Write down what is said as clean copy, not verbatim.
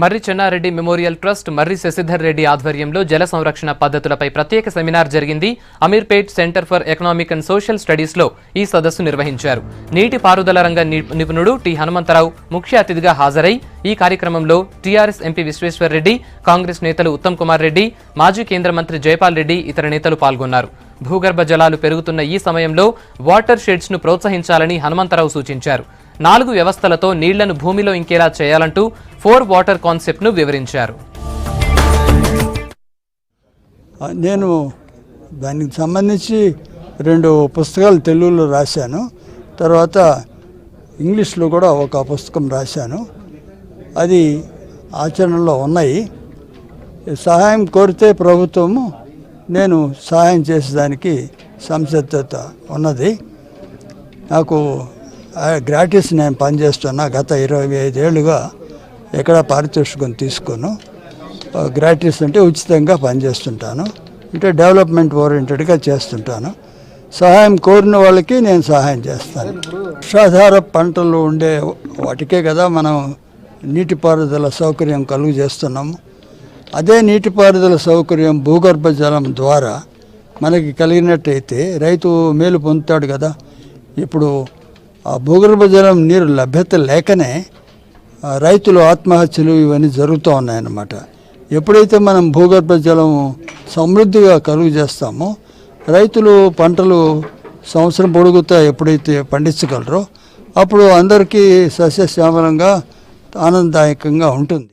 మర్రి Chennareddy memorial trust మర్రి శశిధర్ రెడ్డి ఆధ్వర్యంలో జల సంరక్షణ పద్ధతులపై ప్రత్యేక సెమినార్ జరిగింది. Ameerpet centre for economic and social studies లో ఈ సదస్సు నిర్వహించారు. నీటి పారుదల రంగ నిపుణుడు టి హనుమంతరావు ముఖ్య అతిథిగా హాజరై ఈ కార్యక్రమంలో టీఆర్ఎస్ ఎంపీ విశ్వేశ్వర్ రెడ్డి, కాంగ్రెస్ నేతలు ఉత్తమ్ కుమార్ రెడ్డి, మాజీ కేంద్ర మంత్రి జైపాల్ రెడ్డి ఇతర నేతలు పాల్గొన్నారు. భూగర్భ జలాలు పెరుగుతున్న ఈ సమయంలో వాటర్ షెడ్స్ ను ప్రోత్సహించాలని హనుమంతరావు సూచించారు. 4 వ్యవస్థలతో నీళ్లను భూమిలో ఇంకేలా చేయాలంటూ 4 వాటర్ కాన్సెప్ట్ ను వివరించారు. నేను దానికి సంబంధించి 2 పుస్తకాలు తెలుగులో రాశాను. తర్వాత ఇంగ్లీష్లో కూడా ఒక పుస్తకం రాశాను. అది ఆచరణలో ఉన్నాయి. సహాయం కోరితే ప్రభుత్వము నేను సహాయం చేసేదానికి సంసిద్ధత ఉన్నది. నాకు గ్రాటిస్ నేను పనిచేస్తున్నా. గత 25 ఏళ్ళుగా ఎక్కడ పారితోషికం తీసుకోను. గ్రాటిస్ అంటే ఉచితంగా పనిచేస్తుంటాను. అంటే డెవలప్మెంట్ ఓరియంటెడ్గా చేస్తుంటాను. సహాయం కోరిన వాళ్ళకి నేను సహాయం చేస్తాను. వర్షాధార పంటలు ఉండే వాటికే కదా మనం నీటిపారుదల సౌకర్యం కలుగు చేస్తున్నాము. అదే నీటిపారుదల సౌకర్యం భూగర్భ జలం ద్వారా మనకి కలిగినట్టయితే రైతు మేలు పొందుతాడు కదా. ఇప్పుడు ఆ భూగర్భ జలం నీరు లభ్యత లేకనే రైతులు ఆత్మహత్యలు ఇవన్నీ జరుగుతూ ఉన్నాయన్నమాట. ఎప్పుడైతే మనం భూగర్భ జలం సమృద్ధిగా కలుగు చేస్తామో రైతులు పంటలు సంవత్సరం పొడుగుతా ఎప్పుడైతే పండించగలరో అప్పుడు అందరికీ సస్యశ్యామలంగా ఆనందదాయకంగా ఉంటుంది.